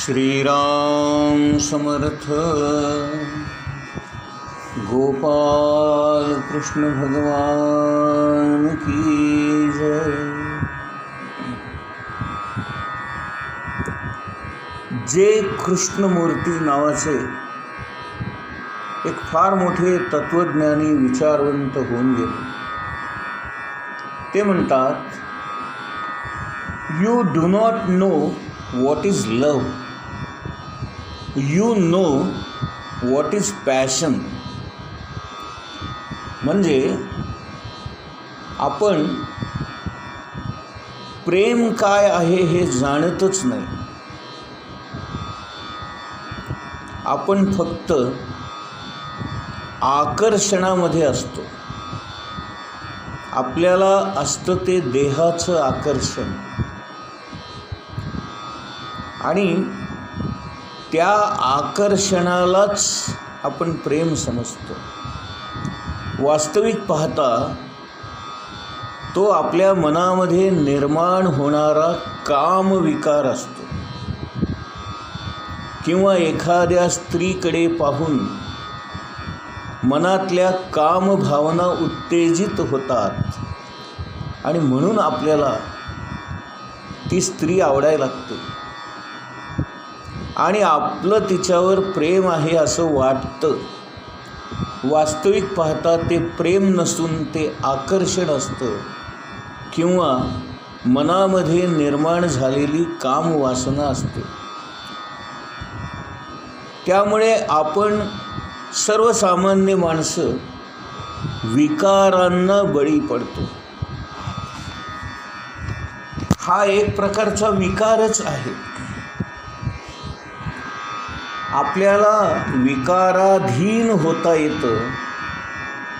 श्रीराम समर्थ। गोपाल कृष्ण भगवान की जय। जे कृष्णमूर्ती नावाचे एक फार मोठे तत्वज्ञानी विचारवंत होऊन गेले, ते म्हणतात, you do not know what is love, you know what is passion. म्हणजे आपण प्रेम काय आहे हे जाणतच नाही. आपण फक्त आकर्षणामध्ये असतो. आपल्याला असतं ते देहाचं आकर्षण, आणि त्या आकर्षणालाच आपण प्रेम समजतो. वास्तविक पाहता तो आपल्या मनामध्ये निर्माण होणारा कामविकार असतो, किंवा एखाद्या स्त्रीकडे पाहून मनातल्या कामभावना उत्तेजित होतात आणि म्हणून आपल्याला ती स्त्री आवडायला लागते आणि आपलं तिच्यावर प्रेम आहे असं वाटतं. वास्तविक पाहता ते प्रेम नसून ते आकर्षण असतं, किंवा मनामध्ये निर्माण झालेली कामवासना असते. त्यामुळे आपण सर्वसामान्य माणसं विकारांना बळी पडतो. हा एक प्रकारचा विकारच आहे. आपल्याला विकाराधीन होता येतं,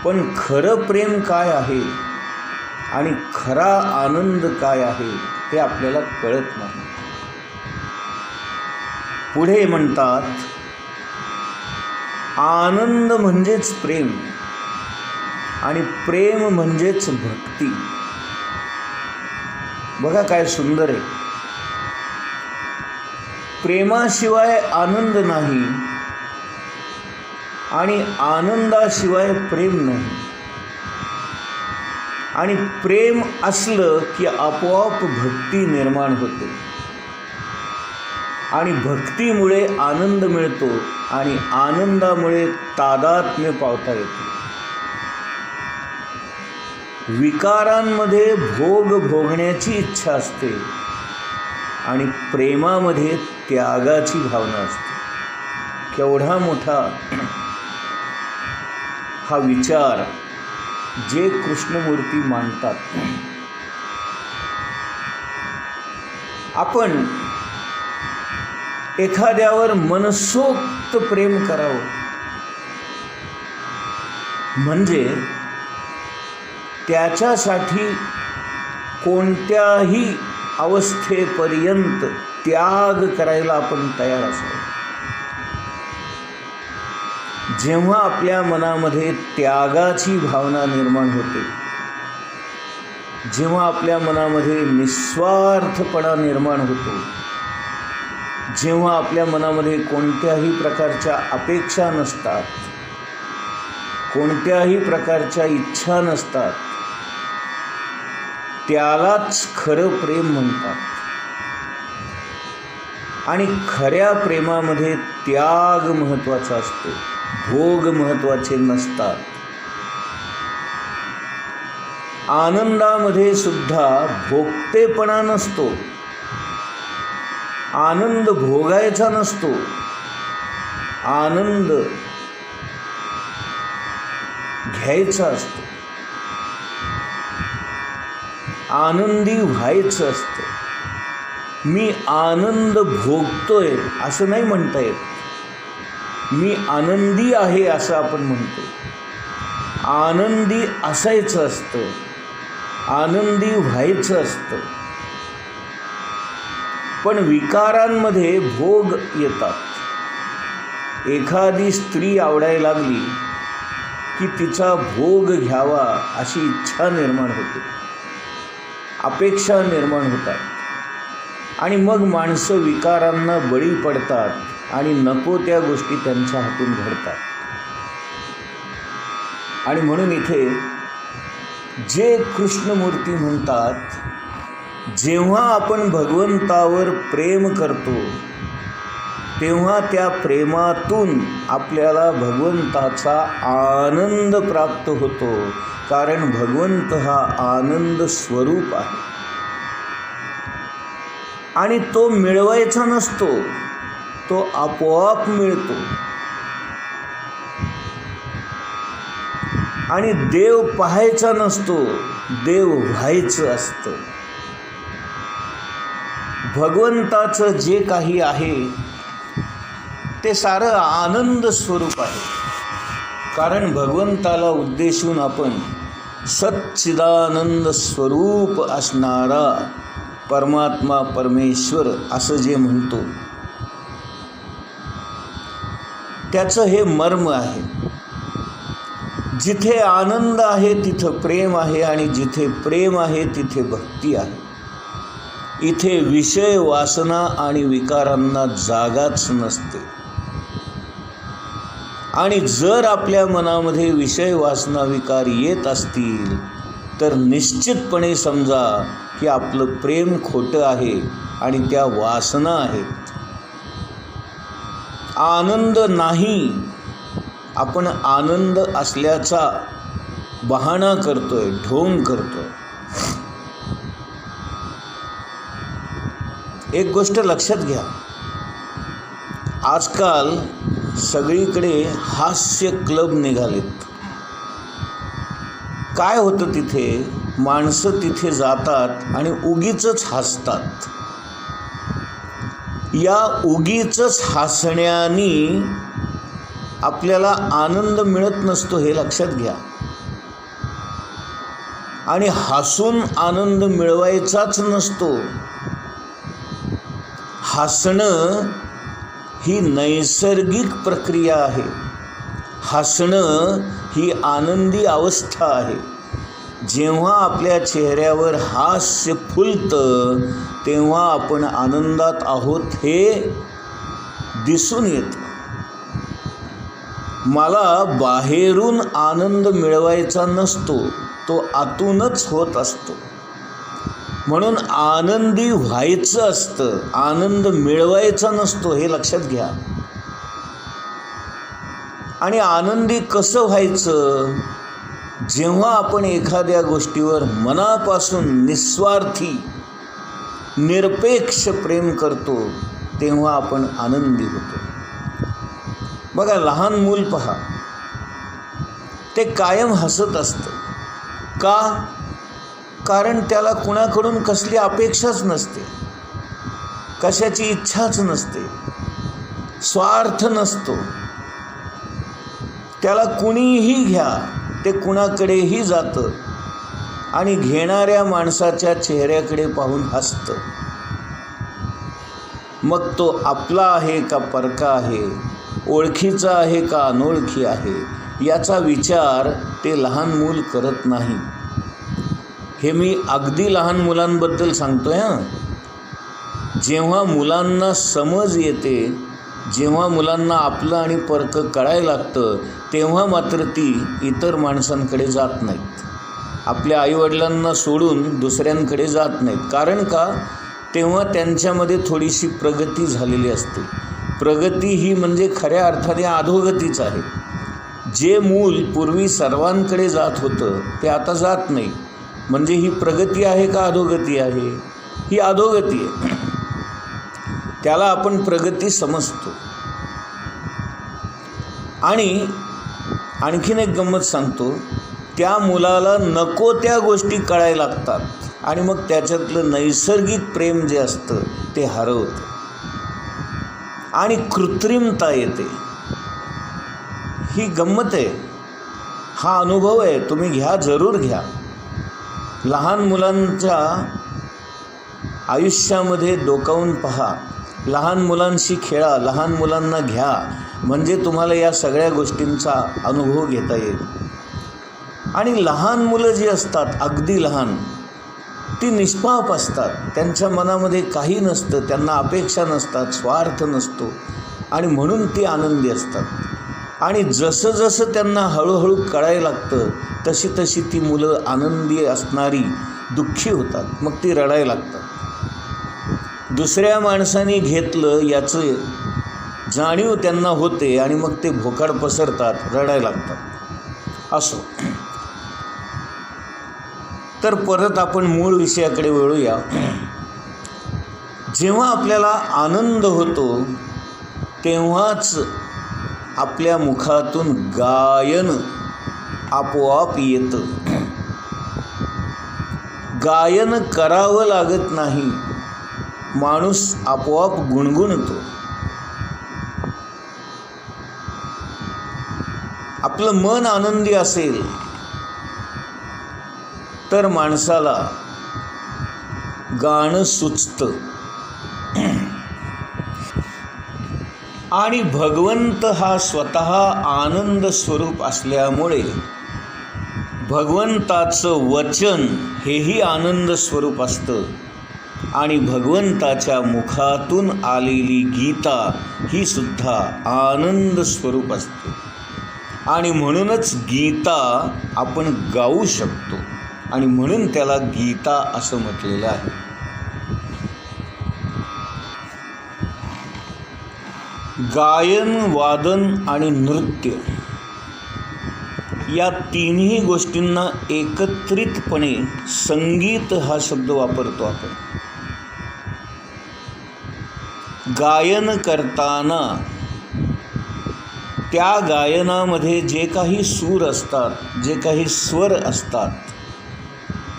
पण खरं प्रेम काय आहे आणि खरा आनंद काय आहे हे आपल्याला कळत नाही. पुढे म्हणतात, आनंद म्हणजेच प्रेम आणि प्रेम म्हणजेच भक्ती. बघा काय सुंदर आहे. प्रेमाशिवाय आनंद नाही आणि आनंदाशिवाय प्रेम नाही, आणि प्रेम असलं की आपोआप भक्ती निर्माण होते, आणि भक्तीमुळे आनंद मिळतो, आणि आनंदामुळे तादात्म्य पावता येते. विकारांमध्ये भोग भोगण्याची इच्छा असते आणि प्रेमामध्ये त्यागाची भावना असते. केवढा मोठा हा विचार जे कृष्णमूर्ती मांडतात. आपण एखाद्यावर मनसोक्त प्रेम करावं म्हणजे त्याच्यासाठी कोणत्याही अवस्थेपर्यंत त्याग करायला आपण तयार असावं. जेव्हा आपल्या मनामध्ये त्यागाची भावना निर्माण होते, जेव्हा आपल्या मनामध्ये निस्वार्थपणा निर्माण होतो, जेव्हा आपल्या मनामध्ये कोणत्याही प्रकारच्या अपेक्षा नसतात, कोणत्याही प्रकारच्या इच्छा नसतात, त्यालाच खरं प्रेम म्हणतात. आणि खऱ्या प्रेमामध्ये त्याग महत्त्वाचा असतो, भोग महत्त्वाचे नसतात. आनंदामध्ये सुद्धा भोगतेपणा नसतो. आनंद भोगायचा नसतो, आनंद घ्यायचा असतो, आनंदी व्हायचं असतं. मी आनंद भोगतोय असं नाही म्हणता येत. मी आनंदी आहे असं आपण म्हणतो. आनंदी असायचं असतं, आनंदी व्हायचं असतं. पण विकारांमध्ये भोग येतात. एखादी स्त्री आवडायला लागली की तिचा भोग घ्यावा अशी इच्छा निर्माण होते, अपेक्षा निर्माण होतात. आणि मग माणसं विकारांना बळी पडतात आणि नको त्या गोष्टी त्यांच्या हातून घडतात. आणि म्हणून इथे जे कृष्णमूर्ती म्हणतात, जेव्हा आपण भगवंतावर प्रेम करतो तेव्हा त्या प्रेमातून आपल्याला भगवंताचा आनंद प्राप्त होतो, कारण भगवंत हा आनंद स्वरूप आहे आणि तो मिळवायचा नसतो, तो आपोआप मिळतो. आणि देव पाहायचा नसतो, देव व्हायचं असतं. भगवंताचं जे काही आहे ते सारं आनंद स्वरूप आहे, कारण भगवंताला उद्देशून आपण सच्चिदानंद स्वरूप असणारा परमात्मा परमेश्वर असं जे म्हणतो त्याचं हे मर्म आहे. जिथे आनंद आहे तिथं प्रेम आहे आणि जिथे प्रेम आहे तिथे भक्ती आहे. इथे विषय वासना आणि विकारांना जागाच नसते. आणि जर आपल्या मनामध्ये विषय वासना विकार येत असतील तर निश्चितपणे समजा की आपलं प्रेम खोटं आहे आणि त्या वासना आहेत. आनंद नाही, आपण आनंद असल्याचा बहाणा करतोय, ढोंग करतोय. एक गोष्ट लक्षात घ्या, आजकाल सगळीकडे हास्य क्लब निघालेत. काय होतं तिथे, माणसं तिथे जातात आणि उगीचच हसतात. या उगीचच हसण्यानी आपल्याला आनंद मिळत नसतो हे लक्षात घ्या. आणि हसून आनंद मिळवायचाच नसतो. हसणं ही नैसर्गिक प्रक्रिया आहे. हसणं ही आनंदी अवस्था आहे. जेव्हा आपल्या चेहऱ्यावर हास्य फुलतं तेव्हा आपण आनंदात आहोत हे दिसून येतं. मला बाहेरून आनंद मिळवायचा नसतो, तो आतूनच होत असतो. म्हणून आनंदी व्हायचं असतं, आनंद मिळवायचा नसतो हे लक्षात घ्या. आणि आनंदी कसं व्हायचं, जेव्हा आपण एखाद्या गोष्टीवर मनापासून निस्वार्थी निरपेक्ष प्रेम करतो तेव्हा आपण आनंदी होतो. बघा, लहान मूल पहा, ते कायम हसत असतं. का? कारण त्याला कुणाकडून कसली अपेक्षाच नसते, कशाची इच्छाच नसते, स्वार्थ नसतो. त्याला कुणीही घ्या, ते कुणाकडेही जातं आणि घेणाऱ्या माणसाच्या चेहऱ्याकडे पाहून हसतं. मग तो आपला आहे का परका आहे, ओळखीचा आहे का अनोळखी आहे, याचा विचार ते लहान मूल करत नाही. हे मी अगदी लहान मुलांबद्दल सांगतोय हां. जेव्हा मुलांना समज येते, जेव्हा मुलांना आपलं आणि परकं कळायला लागतं तेव्हा मात्र ती इतर माणसांकडे जात नाहीत. आपल्या आईवडिलांना सोडून दुसऱ्यांकडे जात नाहीत. कारण का? तेव्हा त्यांच्यामध्ये थोडीशी प्रगती झालेली असते. प्रगती ही म्हणजे खऱ्या अर्थाने अधोगतीच आहे. जे मूल पूर्वी सर्वांकडे जात होतं ते आता जात नाही. म्हणजे ही प्रगती आहे का अधोगती आहे? ही अधोगती आहे. त्याला आपण प्रगती समजतो. आणि आणखीन एक गंमत सांगतो, त्या मुलाला नको त्या गोष्टी कळायला लागतात आणि मग त्याच्यातलं नैसर्गिक प्रेम जे असतं ते हरवतं आणि कृत्रिमता येते. ही गंमत आहे, हा अनुभव आहे, तुम्ही घ्या, जरूर घ्या. लहान मुलांच्या आयुष्यामध्ये डोकावून पहा, लहान मुलांशी खेळा, लहान मुलांना घ्या, म्हणजे तुम्हाला या सगळ्या गोष्टींचा अनुभव घेता येईल. आणि लहान मुलं जी असतात, अगदी लहान, ती निष्पाप असतात, त्यांच्या मनामध्ये काही नसतं, त्यांना अपेक्षा नसतात, स्वार्थ नसतो आणि म्हणून ती आनंदी असतात. आणि जसं जसं त्यांना हळूहळू कळायला लागतं तशी तशी ती मुलं आनंदी असणारी दुःखी होतात, मग ती रडायला लागतात. दुसऱ्या माणसाने घेतलं याचं जाणीव त्यांना होते आणि मग ते भोकाड पसरतात, रडायला लागतात. असो, तर परत आपण मूळ विषयाकडे वळूया. जेव्हा आपल्याला आनंद होतो तेव्हाच आपल्या मुखातून गायन आपोआप येतं. गायन करावं लागत नाही, माणूस आपोआप गुणगुणतो. आपलं मन आनंदी असेल तर माणसाला गाणं सुचतं. आणि भगवंत हा स्वतः आनंद स्वरूप असल्यामुळे भगवंताचं वचन हेही आनंद स्वरूप असतं आणि भगवंताच्या मुखातून आलेली गीता ही सुद्धा आनंद स्वरूप असते. आणि म्हणूनच गीता आपण गाऊ शकतो आणि म्हणून त्याला गीता असं म्हटलेलं आहे. गायन, वादन आणि नृत्य या तिन्ही गोष्टींना एकत्रितपणे संगीत हा शब्द वापरतो आपण. गायन करताना त्या गायनामध्ये जे काही सूर असतात, जे काही स्वर असतात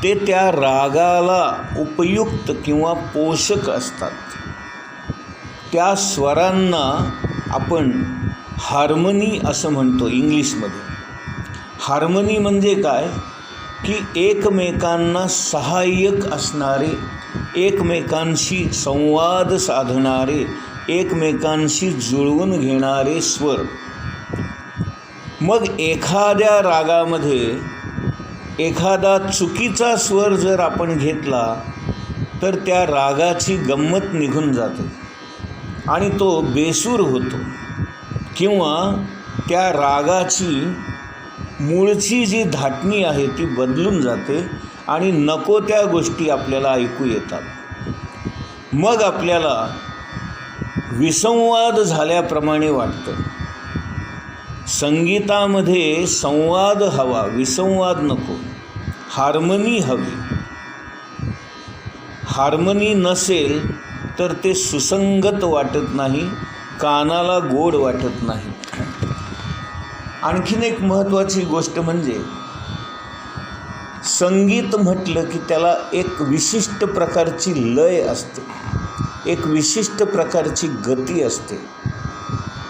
ते त्या रागाला उपयुक्त किंवा पोषक असतात. त्या स्वरांना आपण हार्मनी असं म्हणतो इंग्लिशमध्ये. हार्मनी म्हणजे काय की एकमेकांना सहाय्यक असणारे, एकमेकांशी संवाद साधणारे, एकमेकांशी जुळवून घेणारे स्वर. मग एखाद्या रागामध्ये एखादा चुकीचा स्वर जर आपण घेतला तर त्या रागाची गंमत निघून जाते आणि तो बेसूर होतो, किंवा त्या रागाची मूळची जी धाटणी आहे ती बदलून जाते आणि नको त्या गोष्टी आपल्याला ऐकू येतात. मग आपल्याला विसंवाद झाल्याप्रमाणे वाटतं. संगीतामध्ये संवाद हवा, विसंवाद नको, हार्मनी हवी. हार्मनी नसेल तर ते सुसंगत वाटत नाही, कानाला गोड वाटत नाही. आणखीन एक महत्त्वाची गोष्ट म्हणजे संगीत म्हटलं की त्याला एक विशिष्ट प्रकारची लय असते, एक विशिष्ट प्रकारची गती असते.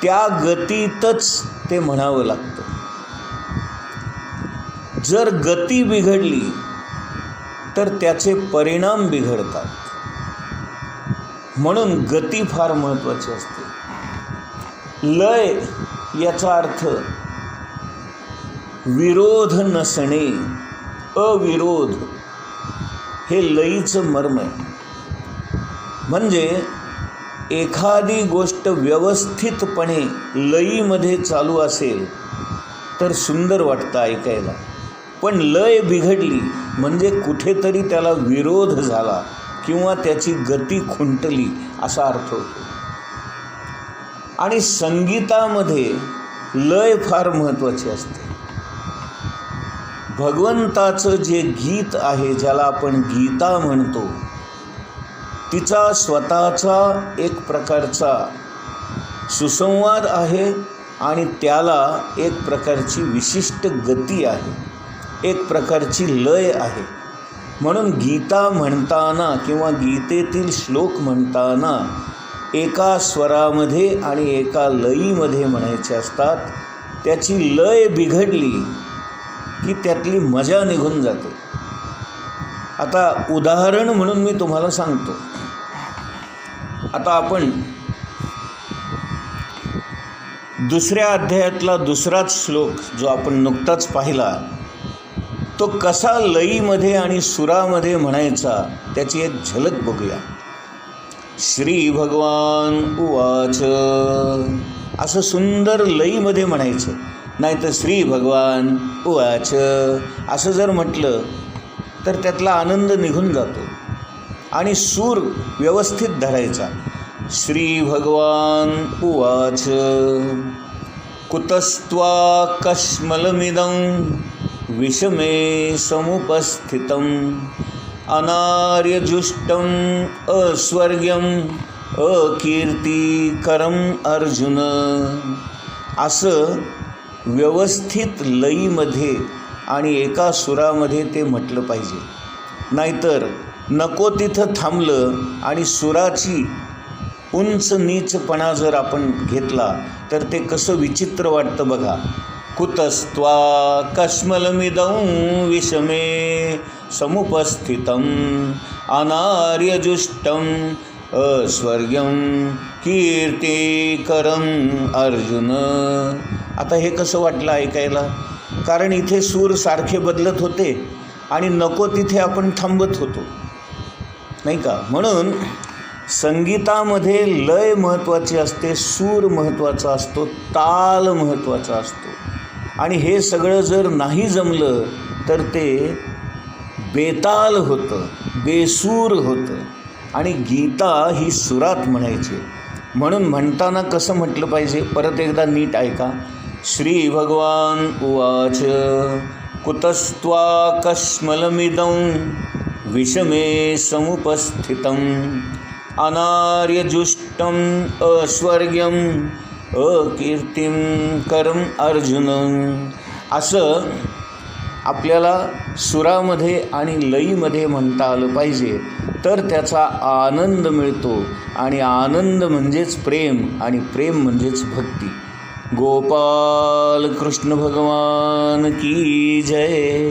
त्या गतीतच ते म्हणावं लागतं. जर गती बिघडली तर त्याचे परिणाम बिघडतात. म्हणून गती फार महत्त्वाची असते. लय याचा अर्थ विरोध नसणे, अविरोध, हे लयीचं मर्म आहे. म्हणजे एखादी गोष्ट व्यवस्थितपणे लयीमध्ये चालू असेल तर सुंदर वाटतं ऐकायला, पण लय बिघडली म्हणजे कुठेतरी त्याला विरोध झाला किंवा त्याची गती खुंटली असा अर्थ होतो. आणि संगीतामध्ये लय फार महत्त्वाची असते. भगवंताचं जे गीत आहे, ज्याला आपण गीता म्हणतो, तिचा स्वतःचा एक प्रकारचा सुसंवाद आहे आणि त्याला एक प्रकारची विशिष्ट गती आहे, एक प्रकारची लय आहे. म्हणून गीता म्हणताना किंवा गीतेतील श्लोक म्हणताना एका स्वरामध्ये आणि एका लयीमध्ये म्हणायचे असतात. त्याची लय बिघडली की त्यातली मजा निघून जाते. आता उदाहरण म्हणून मी तुम्हाला सांगतो. आता आपण दुसऱ्या अध्यायातला दुसराच श्लोक जो आपण नुकताच पाहिला तो कसा लईमध्ये आणि सुरामध्ये म्हणायचा त्याची एक झलक बघूया. श्री भगवान उवाच असं सुंदर लईमध्ये म्हणायचं, नाही तर श्री भगवान उवाच असं जर म्हटलं तर त्यातला आनंद निघून जातो. आणि सूर व्यवस्थित धरायचा. श्री भगवान उवाच कुतस्त्वा कश्मलमिदं विषमे समुपस्थितम् अनार्यजुष्टम् अस्वर्ग्यम् अकीर्तिकरम् अर्जुन. असं व्यवस्थित लईमध्ये आणि एका सुरामध्ये ते म्हटलं पाहिजे. नाहीतर नको तिथं थांबलं आणि सुराची उंच नीचपणा जर आपण घेतला तर ते कसं विचित्र वाटतं बघा. कुतस्त्वा कश्मलमिदं विषमे समुपस्थितम् अनार्यजुष्टम् अस्वर्ग्यं कीर्तिकरं अर्जुन. आता हे कसं वाटलं ऐकायला? कारण इथे सूर सारखे बदलत होते आणि नको तिथे आपण थांबत होतो, नाही का? म्हणून संगीतामध्ये लय महत्त्वाची असते, सूर महत्त्वाचा असतो, ताल महत्त्वाचा असतो. आणि हे सगळं जर नाही जमलं तर ते बेताल होतं, बेसूर होतं. आणि गीता ही सुरात म्हणायची. म्हणून म्हणताना कसं म्हटलं पाहिजे परत एकदा नीट ऐका. श्री भगवान उवाच कुतस्त्वा कश्मलमिदं विषमे समुपस्थितम् अनार्यजुष्टम् अस्वर्ग्यम् अकीर्तिकरम् अर्जुन. असं आपल्याला सुरामध्ये आणि लईमध्ये म्हणता आलं पाहिजे, तर त्याचा आनंद मिळतो. आणि आनंद म्हणजेच प्रेम, आणि प्रेम म्हणजेच भक्ती. गोपाल कृष्ण भगवान की जय.